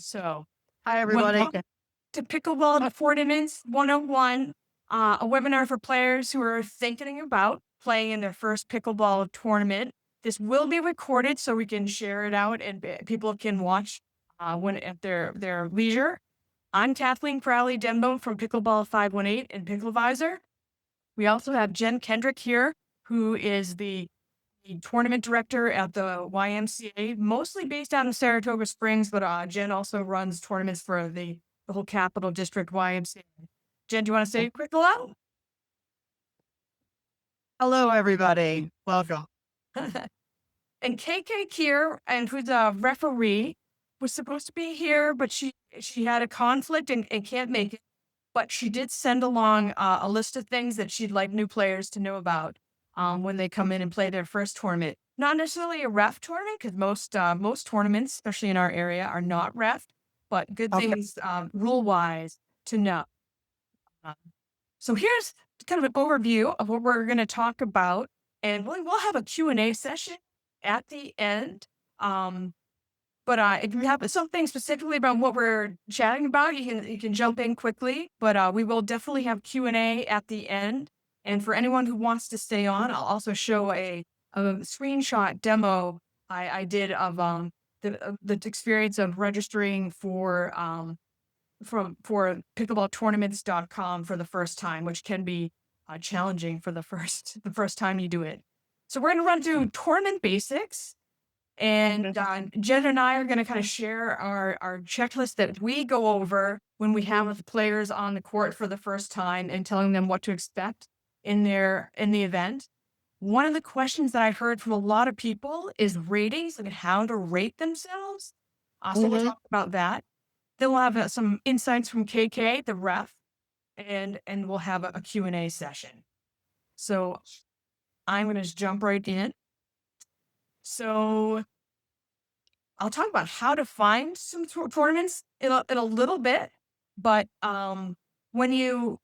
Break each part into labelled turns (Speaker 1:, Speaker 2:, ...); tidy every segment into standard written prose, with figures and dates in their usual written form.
Speaker 1: So,
Speaker 2: Hi, everybody.
Speaker 1: welcome to Pickleball Tournaments 101, a webinar for players who are thinking about playing in their first pickleball tournament. This will be recorded so we can share it out and people can watch when at their leisure. I'm Cathleen Crowley Denbeaux from Pickleball518 and PickleVisor. We also have Jen Kendrick here, who is the tournament director at the YMCA, mostly based out in Saratoga Springs, but Jen also runs tournaments for the whole Capital District YMCA. Jen, do you want to say a quick hello?
Speaker 2: Hello, everybody. Welcome.
Speaker 1: And KK here, and who's a referee, was supposed to be here, but she had a conflict and can't make it. But she did send along a list of things that she'd like new players to know about when they come in and play their first tournament. Not necessarily a ref tournament, because most tournaments, especially in our area, are not ref, but good
Speaker 2: Okay.
Speaker 1: things rule-wise to know. So here's kind of an overview of what we're going to talk about, and we'll have a Q&A session at the end. But if you have something specifically about what we're chatting about, you can jump in quickly. But we will definitely have Q&A at the end. And for anyone who wants to stay on, I'll also show a screenshot demo I did of the experience of registering for pickleballtournaments.com for the first time, which can be challenging for the first time you do it. So we're going to run through tournament basics. And Jen and I are going to kind of share our checklist that we go over when we have players on the court for the first time and telling them what to expect in the event. One of the questions that I heard from a lot of people is ratings, like how to rate themselves. So we'll talk about that. Then we'll have some insights from KK, the ref, and we'll have a Q&A session. So I'm going to just jump right in. So I'll talk about how to find some tournaments in a little bit, but when you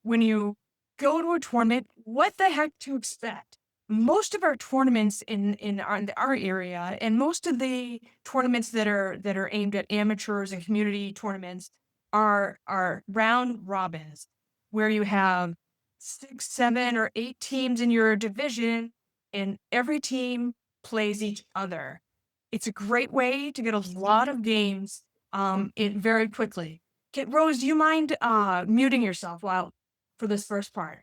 Speaker 1: go to a tournament, what the heck to expect? Most of our tournaments in our area, and most of the tournaments that are aimed at amateurs and community tournaments are round robins, where you have 6, 7, or 8 teams in your division, and every team plays each other. It's a great way to get a lot of games in very quickly. Rose, do you mind muting yourself for this first part?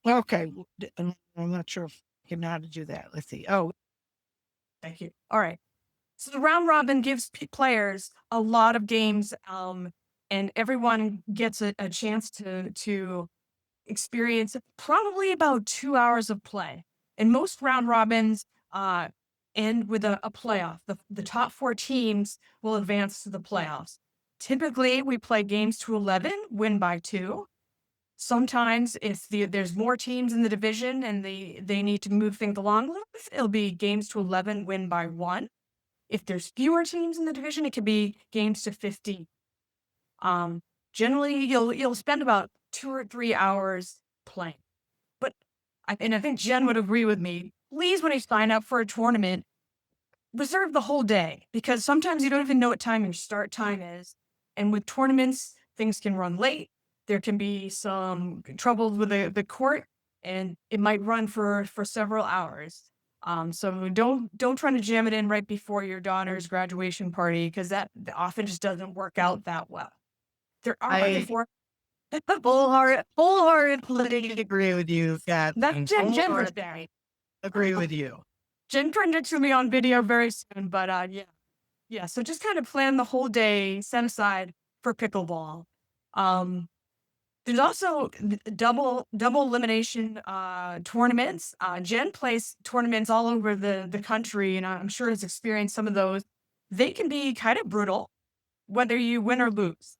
Speaker 2: Okay. I'm not sure if you know how to do that. Let's see. Oh,
Speaker 1: thank you. All right. So the round robin gives players a lot of games, and everyone gets a chance to experience probably about 2 hours of play. And most round robins end with a playoff. The top 4 teams will advance to the playoffs. Typically, we play games to 11, win by 2. Sometimes if there's more teams in the division and they need to move things along a little bit, it'll be games to 11, win by 1. If there's fewer teams in the division, it could be games to 15. Generally, you'll spend about 2 or 3 hours playing. But I think Jen would agree with me. Please, when you sign up for a tournament, reserve the whole day, because sometimes you don't even know what time your start time is. And with tournaments, things can run late. There can be some trouble with the court, and it might run for several hours. So don't try to jam it in right before your daughter's graduation party, because that often just doesn't work out that well. There are
Speaker 2: wholeheartedly agree with you, Kat.
Speaker 1: That's Jennifer's day.
Speaker 2: Agree with you.
Speaker 1: Jen turned it to me on video very soon, but yeah. So just kind of plan the whole day set aside for pickleball. There's also double elimination tournaments. Jen plays tournaments all over the country, and I'm sure has experienced some of those. They can be kind of brutal, whether you win or lose.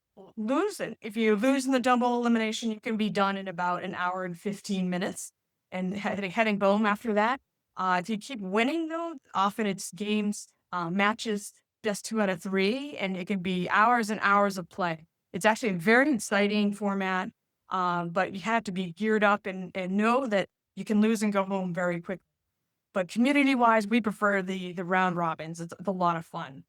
Speaker 1: If you lose in the double elimination, you can be done in about an hour and 15 minutes and heading home after that. If you keep winning, though, often it's games, matches, best 2 out of 3, and it can be hours and hours of play. It's actually a very exciting format, but you have to be geared up and know that you can lose and go home very quickly. But community-wise, we prefer the round robins. It's a lot of fun.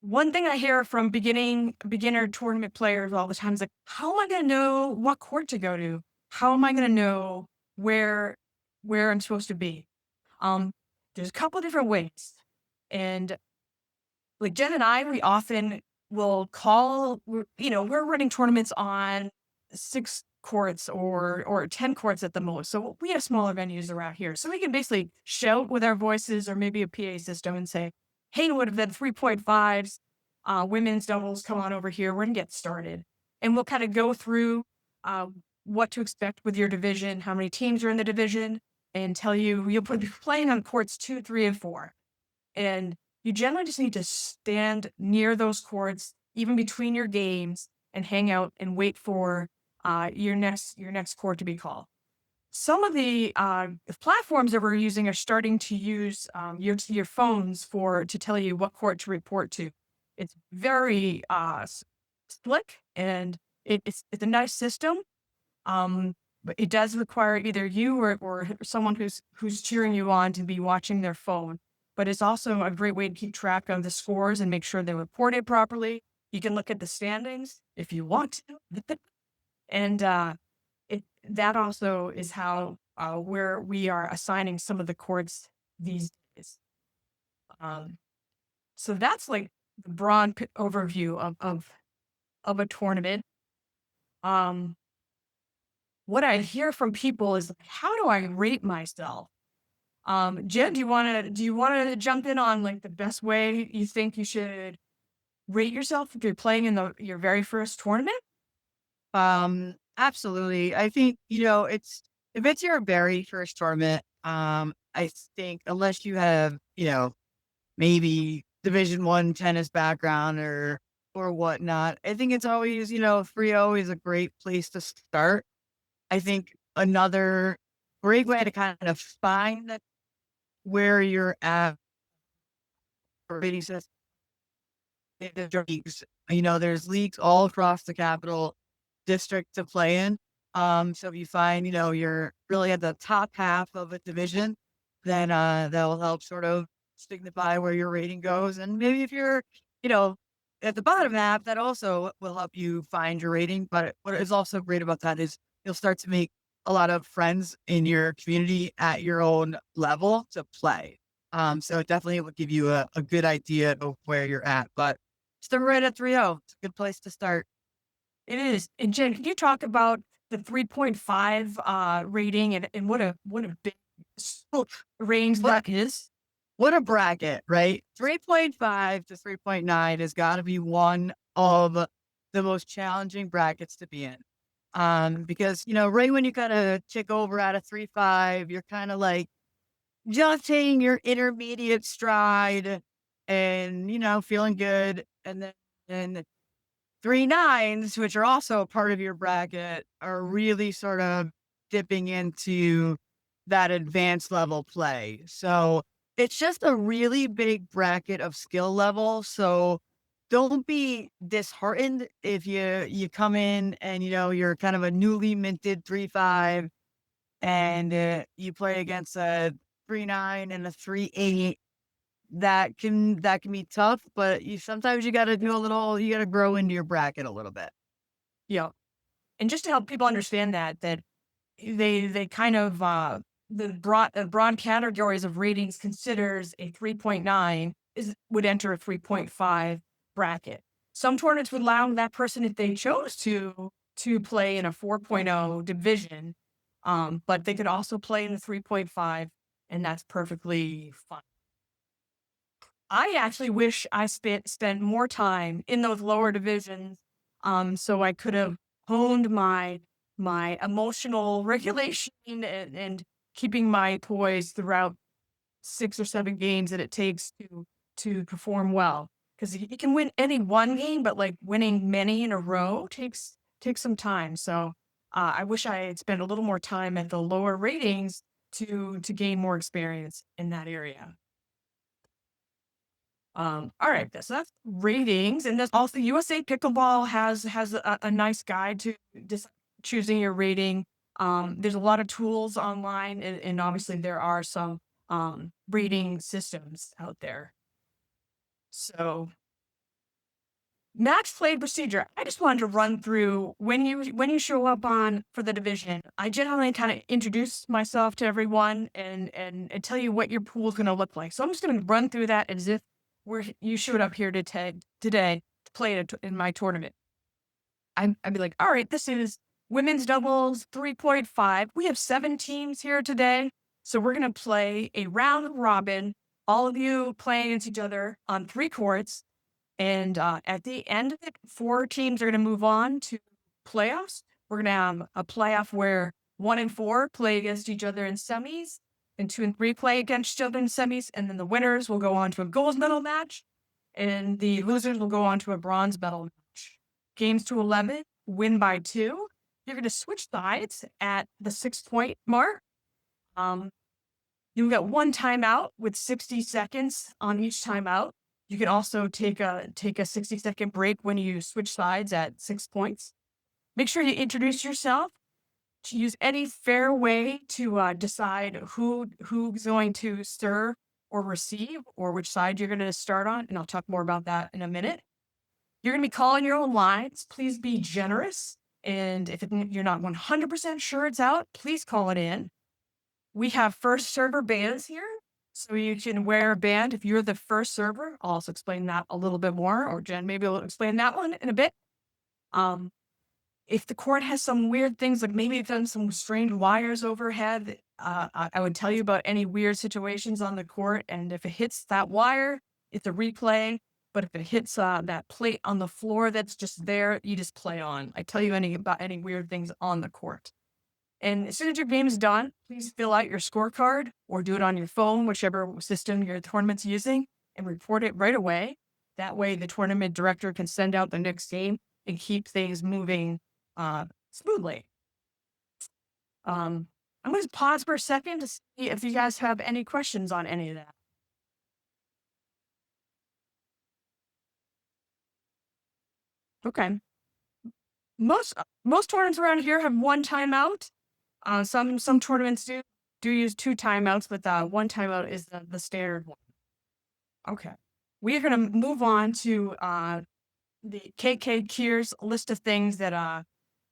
Speaker 1: one thing I hear from beginner tournament players all the time is like, how am I going to know what court to go to? How am I going to know where I'm supposed to be? Um, there's a couple different ways, and like Jen and I, we often will call. We're running tournaments on 6 courts or 10 courts at the most. So we have smaller venues around here, so we can basically shout with our voices or maybe a PA system and say, "Hey, would have been 3.5s, women's doubles. Come on over here. We're gonna get started." And we'll kind of go through uh, what to expect with your division, how many teams are in the division, and tell you you'll be playing on courts 2, 3, and 4. And you generally just need to stand near those courts, even between your games, and hang out and wait for your next court to be called. Some of the platforms that we're using are starting to use your phones to tell you what court to report to. It's very slick, and it's a nice system. But it does require either you or someone who's cheering you on to be watching their phone. But it's also a great way to keep track of the scores and make sure they're reported properly. You can look at the standings if you want to. And that also is how where we are assigning some of the courts these days. Um, so that's like the broad overview of a tournament. Um, what I hear from people is, how do I rate myself? Jen, do you wanna jump in on like the best way you think you should rate yourself if you're playing in your very first tournament?
Speaker 2: Absolutely. I think, if it's your very first tournament, I think unless you have, maybe Division 1 tennis background or whatnot, I think it's always, 3-0 is a great place to start. I think another great way to kind of find where you're at for rating system is leagues. There's leagues all across the capital district to play in. So if you find, you're really at the top half of a division, then that will help sort of signify where your rating goes. And maybe if you're, you know, at the bottom half, that also will help you find your rating. But what is also great about that is you'll start to make a lot of friends in your community at your own level to play. So it definitely will give you a good idea of where you're at. But still right at 3-0. It's a good place to start.
Speaker 1: It is. And Jen, can you talk about the 3.5 rating and what a big range
Speaker 2: What
Speaker 1: that is?
Speaker 2: what a bracket, right? 3.5 to 3.9 has got to be one of the most challenging brackets to be in. Because right when you kind of tick over out of 3.5, you're kind of like just hitting your intermediate stride and feeling good. And 3.9s, which are also a part of your bracket, are really sort of dipping into that advanced level play. So it's just a really big bracket of skill level. So don't be disheartened if you come in and you're kind of a newly minted 3.5 and you play against a 3.9 and a 3.8. That can be tough, but sometimes you got to you got to grow into your bracket a little bit.
Speaker 1: Yeah. And just to help people understand that they kind of the broad categories of ratings considers a 3.9 would enter a 3.5 bracket. Some tournaments would allow that person, if they chose to play in a 4.0 division, but they could also play in a 3.5, and that's perfectly fine. I actually wish I spent more time in those lower divisions, so I could have honed my emotional regulation and keeping my poise throughout 6 or 7 games that it takes to perform well. Because you can win any one game, but like winning many in a row takes some time. So I wish I had spent a little more time at the lower ratings to gain more experience in that area. All right, so that's ratings, and there's also USA Pickleball has a nice guide to just choosing your rating. There's a lot of tools online, and obviously there are some rating systems out there. So match play procedure. I just wanted to run through when you show up on for the division. I generally kind of introduce myself to everyone and tell you what your pool is going to look like. So I'm just going to run through that as if you showed up here today to play in my tournament. I'd be like, all right, this is women's doubles 3.5. We have 7 teams here today. So we're going to play a round robin, all of you playing against each other on 3 courts. And at the end of it, 4 teams are going to move on to playoffs. We're going to have a playoff where 1 and 4 play against each other in semis, and 2 and 3 play against each other in semis. And then the winners will go on to a gold medal match, and the losers will go on to a bronze medal match. Games to 11, win by 2. You're going to switch sides at the 6-point mark. You've got 1 timeout with 60 seconds on each timeout. You can also take a 60-second break when you switch sides at 6 points. Make sure you introduce yourself. To use any fair way to decide who's going to serve or receive, or which side you're going to start on, and I'll talk more about that in a minute. You're going to be calling your own lines. Please be generous, and if you're not 100% sure it's out, please call it in. We have first server bands here. So you can wear a band if you're the first server. I'll also explain that a little bit more, or Jen maybe will explain that one in a bit. If the court has some weird things, like maybe it's done some strange wires overhead, I would tell you about any weird situations on the court. And if it hits that wire, it's a replay. But if it hits that plate on the floor that's just there, you just play on. I tell you about any weird things on the court. And as soon as your game is done, please fill out your scorecard or do it on your phone, whichever system your tournament's using, and report it right away. That way, the tournament director can send out the next game and keep things moving smoothly. I'm going to pause for a second to see if you guys have any questions on any of that. Okay. Most tournaments around here have 1 timeout. Some tournaments do use 2 timeouts, but 1 timeout is the standard one. Okay. We are going to move on to the KK Kier's list of things that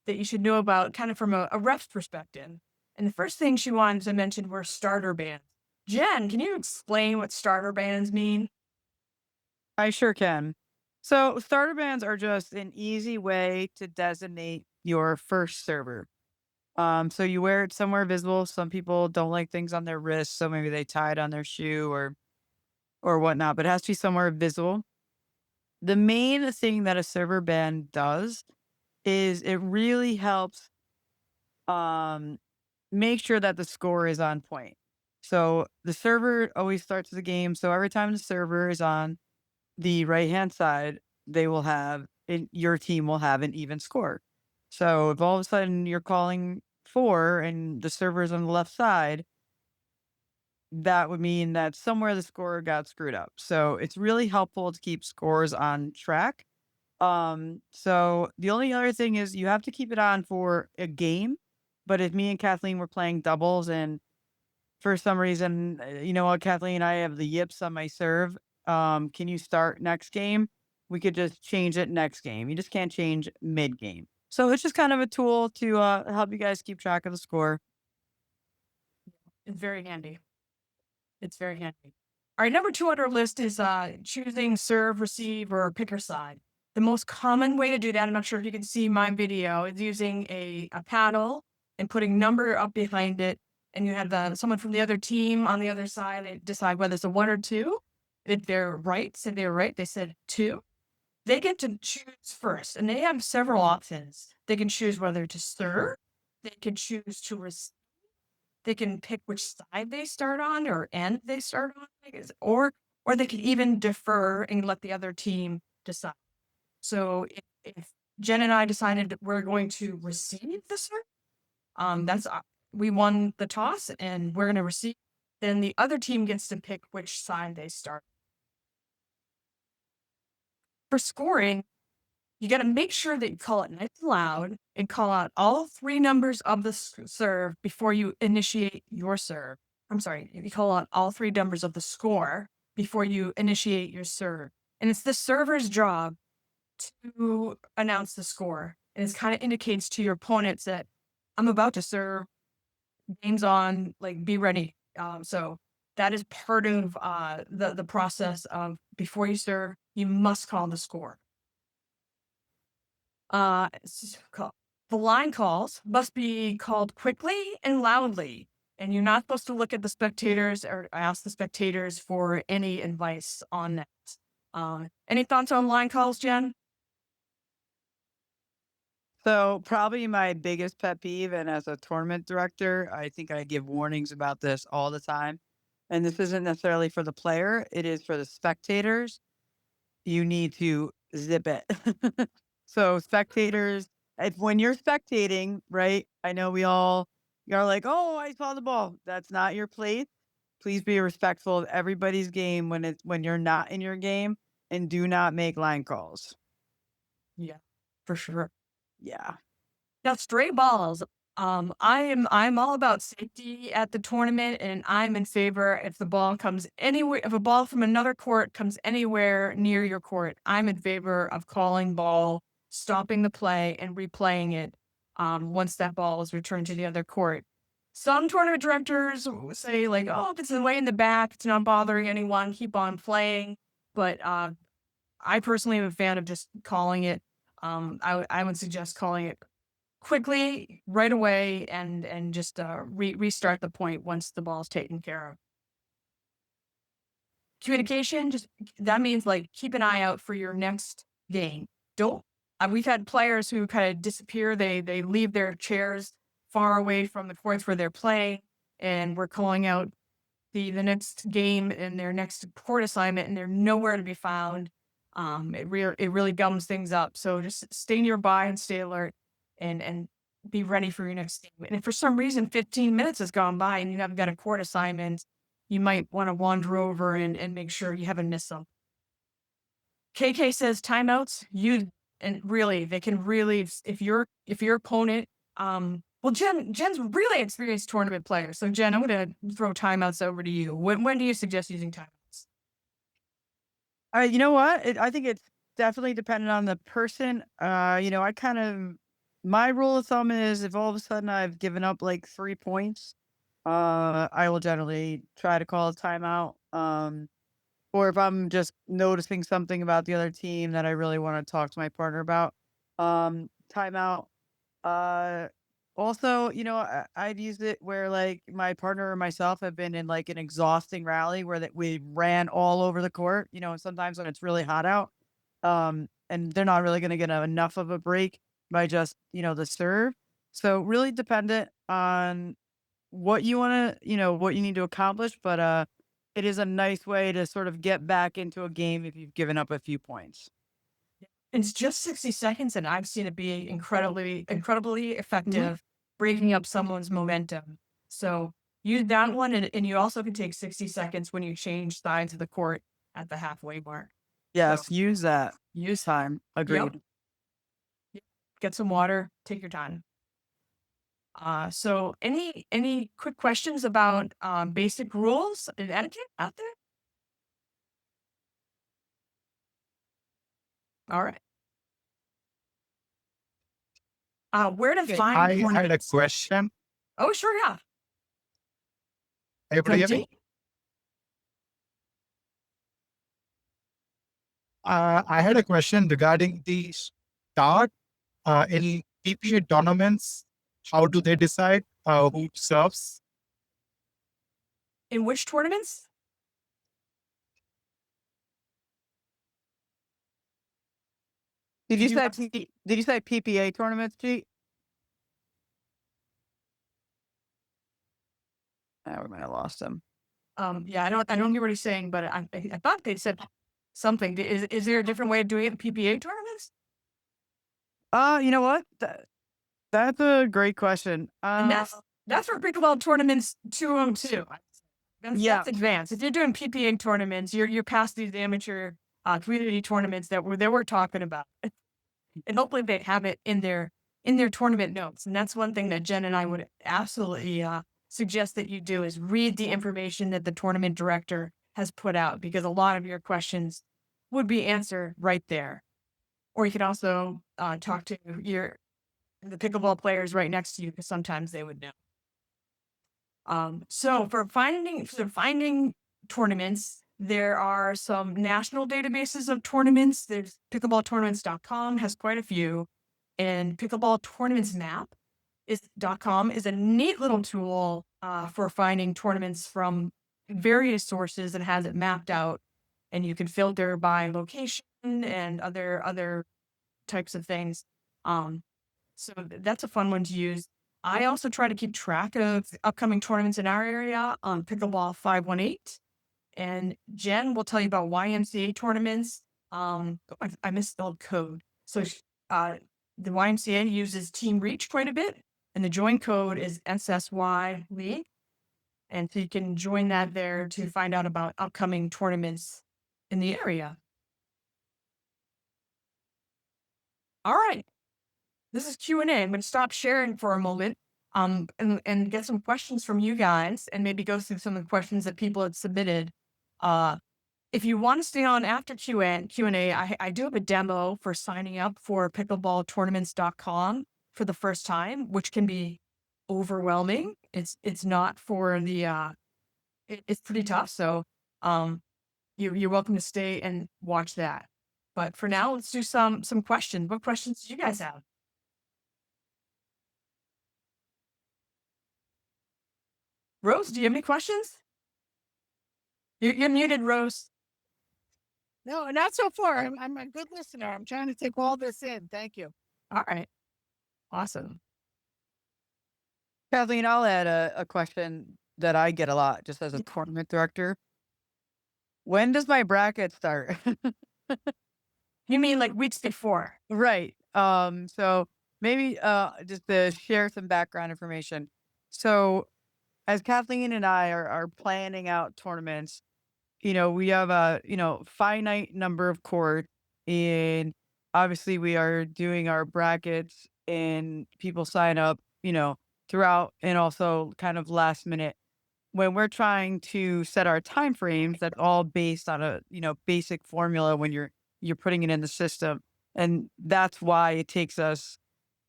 Speaker 1: you should know about, kind of from a ref's perspective. And the first thing she wanted to mention were starter bands. Jen, can you explain what starter bands mean?
Speaker 2: I sure can. So starter bands are just an easy way to designate your first server. So you wear it somewhere visible. Some people don't like things on their wrists, so maybe they tie it on their shoe or whatnot, but it has to be somewhere visible. The main thing that a server band does is it really helps make sure that the score is on point. So the server always starts the game. So every time the server is on the right-hand side, your team will have an even score. So if all of a sudden you're calling 4 and the server is on the left side, that would mean that somewhere the score got screwed up. So it's really helpful to keep scores on track. So the only other thing is you have to keep it on for a game. But if me and Kathleen were playing doubles and for some reason, you know what, Kathleen, I have the yips on my serve. Can you start next game? We could just change it next game. You just can't change mid game. So it's just kind of a tool to help you guys keep track of the score.
Speaker 1: It's very handy. It's very handy. All right, number 2 on our list is choosing serve, receive, or picker side. The most common way to do that, I'm not sure if you can see my video, is using a paddle and putting number up behind it. And you have someone from the other team on the other side. They decide whether it's a 1 or 2. If they're right, said they were right, they said 2. They get to choose first, and they have several options. They can choose whether to serve. They can choose to receive. They can pick which side they start on or end they start on, I guess, or they can even defer and let the other team decide. So if Jen and I decided that we're going to receive the serve, we won the toss and we're going to receive, then the other team gets to pick which side they start. For scoring, you got to make sure that you call it nice and loud and call out all 3 numbers of the serve before you initiate your serve. I'm sorry, you call out all 3 numbers of the score before you initiate your serve. And it's the server's job to announce the score. And it kind of indicates to your opponents that I'm about to serve, game's on, like be ready. So that is part of the process of before you serve, you must call the score. The line calls must be called quickly and loudly, and you're not supposed to look at the spectators or ask the spectators for any advice on that. Any thoughts on line calls, Jen?
Speaker 2: So probably my biggest pet peeve, and as a tournament director, I think I give warnings about this all the time. And this isn't necessarily for the player, it is for the spectators. You need to zip it. So spectators, if when you're spectating, right? I know you're like, oh, I saw the ball. That's not your place. Please be respectful of everybody's game when you're not in your game, and do not make line calls.
Speaker 1: Yeah, for sure.
Speaker 2: Yeah.
Speaker 1: Now, stray balls. I'm all about safety at the tournament, and I'm in favor if the ball comes anywhere. If a ball from another court comes anywhere near your court, I'm in favor of calling ball, stopping the play, and replaying it. Once that ball is returned to the other court. Some tournament directors will say like, "Oh, if it's way in the back, it's not bothering anyone. Keep on playing." But I personally am a fan of just calling it. I would suggest calling it quickly right away and just restart the point once the ball's taken care of. Communication, just that means like keep an eye out for your next game. Don't we've had players who kind of disappear. They leave their chairs far away from the courts where they're playing, and we're calling out the next game and their next court assignment, and they're nowhere to be found. It really gums things up. So just stay nearby and stay alert, and be ready for your next game. And if for some reason 15 minutes has gone by and you haven't got a court assignment, you might want to wander over and make sure you haven't missed some. KK says timeouts. And really they can really if your opponent well, Jen's really experienced tournament player. So Jen, I'm gonna throw timeouts over to you. When do you suggest using timeouts?
Speaker 2: You know what? I think it's definitely dependent on the person. I kind of my rule of thumb is if all of a sudden I've given up like 3 points, I will generally try to call a timeout. Or if I'm just noticing something about the other team that I really want to talk to my partner about, timeout. Uh, Also, I've used it where like my partner or myself have been in like an exhausting rally where that we ran all over the court, and sometimes when it's really hot out, and they're not really going to get enough of a break by just, the serve. So really dependent on what you want to, what you need to accomplish. But, it is a nice way to sort of get back into a game if you've given up a few points.
Speaker 1: It's just 60 seconds, and I've seen it be incredibly
Speaker 2: Mhm.
Speaker 1: effective, breaking up someone's momentum. So use that one, and you also can take 60 seconds when you change sides of the court at the halfway mark. So
Speaker 2: Yes, use that.
Speaker 1: use
Speaker 2: Time.
Speaker 1: yep,
Speaker 2: Agreed.
Speaker 1: yep. Get some water, take your time. So any quick questions about basic rules and etiquette out there? All right. Where to
Speaker 3: Okay,
Speaker 1: find
Speaker 3: I had a
Speaker 1: tournaments?
Speaker 3: question.
Speaker 1: Oh, sure, yeah.
Speaker 3: Able to hear me?
Speaker 1: Continue.
Speaker 3: I had a question regarding the start in PPA tournaments. How do they decide who serves?
Speaker 1: In which tournaments?
Speaker 2: Did you
Speaker 1: Did you
Speaker 2: say did you say PPA tournaments, Pete? We might have lost him.
Speaker 1: Yeah, I don't hear what he's saying, but I thought they said something. Is there a different way of doing it in PPA tournaments?
Speaker 2: You know what? That's a great question.
Speaker 1: And that's for pickleball tournaments 202.
Speaker 2: Yeah.
Speaker 1: That's advanced. If you're doing PPA tournaments, you're past these amateur community tournaments that we're talking about. And hopefully they have it in their tournament notes. And that's one thing that Jen and I would absolutely suggest that you do is read the information that the tournament director has put out, because a lot of your questions would be answered right there. or you can also talk to the pickleball players right next to you because sometimes they would know. So for finding tournaments, there are some national databases of tournaments. There's pickleballtournaments.com has quite a few, and pickleball tournaments map .com is a neat little tool for finding tournaments from various sources and has it mapped out, and you can filter by location and other types of things. So that's a fun one to use. I also try to keep track of upcoming tournaments in our area on Pickleball518. And Jen will tell you about YMCA tournaments. I misspelled code. So the YMCA uses Team Reach quite a bit, and the join code is SSY League. And so you can join that there to find out about upcoming tournaments in the area. All right. This is Q&A. I'm going to stop sharing for a moment and get some questions from you guys and maybe go through some of the questions that people had submitted. If you want to stay on after Q&A, I do have a demo for signing up for pickleballtournaments.com for the first time, which can be overwhelming. It's not for the it's pretty tough. So you're welcome to stay and watch that. But for now, let's do some questions. What questions do you guys have? Rose, do you have any questions? You're muted, Rose.
Speaker 4: No, not so far. I'm a good listener. I'm trying to take all this in. Thank you.
Speaker 1: All right. Awesome.
Speaker 2: Kathleen, I'll add a question that I get a lot just as a tournament director. When does my bracket start?
Speaker 1: You mean like weeks before?
Speaker 2: Right. So maybe just to share some background information. So as Kathleen and I are planning out tournaments, we have a, finite number of courts, and obviously we are doing our brackets and people sign up, throughout, and also kind of last minute. When we're trying to set our time frames, that's all based on a, basic formula when you're putting it in the system. And that's why it takes us,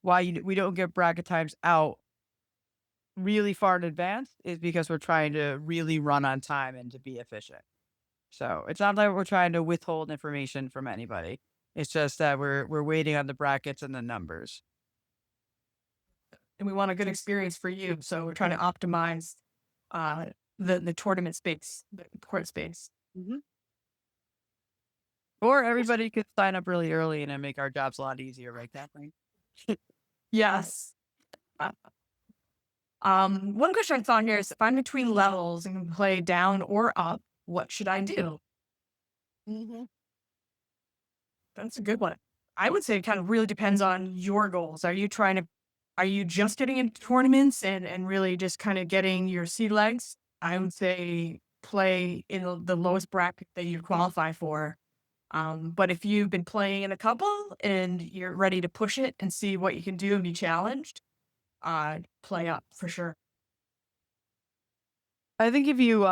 Speaker 2: we don't get bracket times out really far in advance, is because we're trying to really run on time and to be efficient. So it's not like we're trying to withhold information from anybody. It's just that we're waiting on the brackets and the numbers.
Speaker 1: And we want a good experience for you. So we're trying to optimize the tournament space, the court space.
Speaker 2: Mm-hmm. Or everybody could sign up really early and then make our jobs a lot easier, right, Kathleen?
Speaker 1: Yes. One question I thought here is, if I'm between levels and can play down or up, what should I do?
Speaker 4: Mm-hmm.
Speaker 1: That's a good one. I would say it kind of really depends on your goals. Are you just getting into tournaments and really just kind of getting your sea legs? I would say play in the lowest bracket that you qualify for. But if you've been playing in a couple and you're ready to push it and see what you can do and be challenged, play up for sure.
Speaker 2: I think if you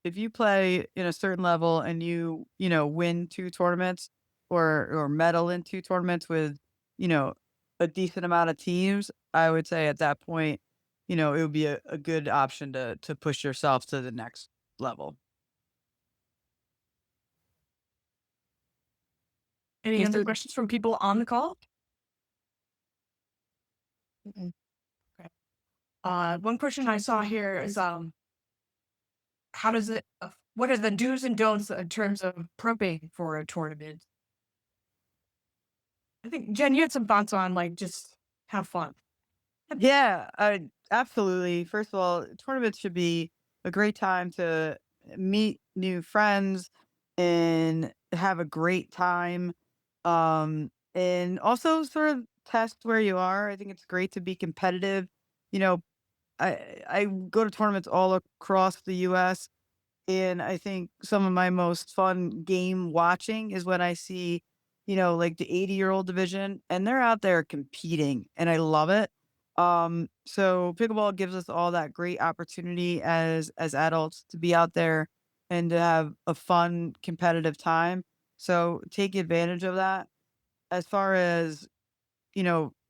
Speaker 2: if you play in a certain level and you win 2 tournaments or medal in 2 tournaments with, a decent amount of teams, I would say at that point, it would be a good option to push yourself to the next level.
Speaker 1: Any other questions from people on the call?
Speaker 4: Mm-mm.
Speaker 1: Okay. One question I saw here is, what are the do's and don'ts in terms of prepping for a tournament? I think, Jen, you had some thoughts on just have fun.
Speaker 2: Yeah, absolutely. First of all, tournaments should be a great time to meet new friends and have a great time. And also sort of test where you are. I think it's great to be competitive. You know, I go to tournaments all across the US, and I think some of my most fun game watching is when I see, like the 80-year-old division, and they're out there competing, and I love it. So pickleball gives us all that great opportunity as adults to be out there and to have a fun competitive time. So take advantage of that. As far as,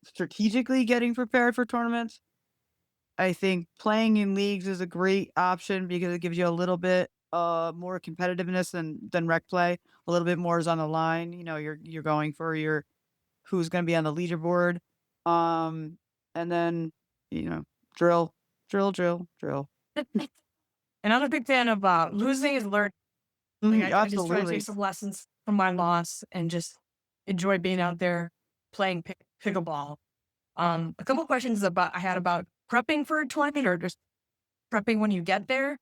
Speaker 2: strategically getting prepared for tournaments, I think playing in leagues is a great option because it gives you a little bit more competitiveness than rec play. A little bit more is on the line. You're going for your who's going to be on the leaderboard. And then, you know, drill, drill, drill, drill.
Speaker 1: And I'm a big fan of losing is learning. Like I just try to
Speaker 2: Absolutely.
Speaker 1: take some lessons from my loss and just enjoy being out there playing pickleball. A couple questions I had about prepping for a tournament or just prepping when you get there.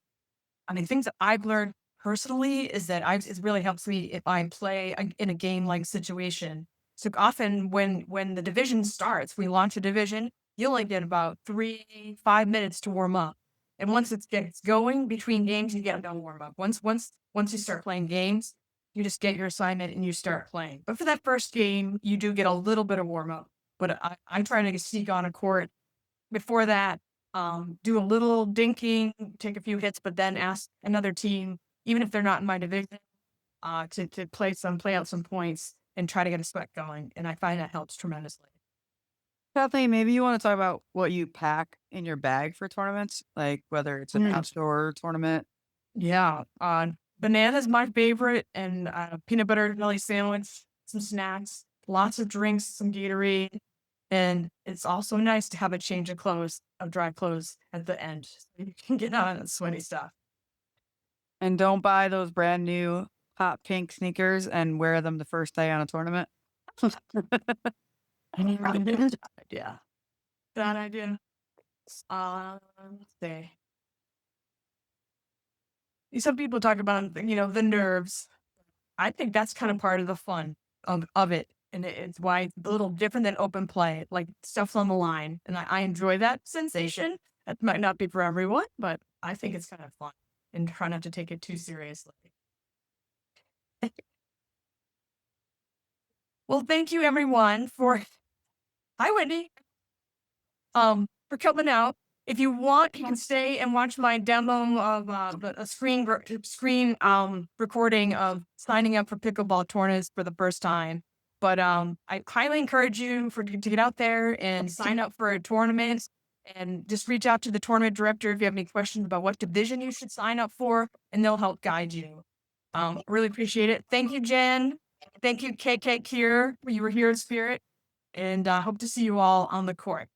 Speaker 1: I mean, things that I've learned personally is that it really helps me if I play in a game like situation. So often when the division starts, we launch a division, you only get about 5 minutes to warm up. And once it gets going between games, you get no warm up. Once you start playing games, you just get your assignment and you start playing. But for that first game, you do get a little bit of warm up. But I try to sneak on a court before that, do a little dinking, take a few hits, but then ask another team, even if they're not in my division, to play out some points and try to get a sweat going. And I find that helps tremendously.
Speaker 2: Kathleen, maybe you want to talk about what you pack in your bag for tournaments, like whether it's an outdoor tournament.
Speaker 1: Yeah. Banana's my favorite, and peanut butter and jelly sandwich, some snacks, lots of drinks, some Gatorade. And it's also nice to have a change of dry clothes at the end. So you can get on that sweaty stuff.
Speaker 2: And don't buy those brand new hot pink sneakers and wear them the first day on a tournament.
Speaker 1: Yeah. Bad idea. Let's see. Some people talk about, the nerves. I think that's kind of part of the fun of it. And it's why it's a little different than open play, like stuff's on the line. And I enjoy that sensation. That might not be for everyone, but I think it's kind of fun and try not to take it too seriously. Well, thank you everyone hi Wendy, for coming out. If you want, you can stay and watch my demo of a screen recording of signing up for pickleball tournaments for the first time. But I highly encourage you to get out there and sign up for a tournament and just reach out to the tournament director if you have any questions about what division you should sign up for, and they'll help guide you. Really appreciate it. Thank you, Jen. Thank you, KK Kier. You were here in spirit, and hope to see you all on the court.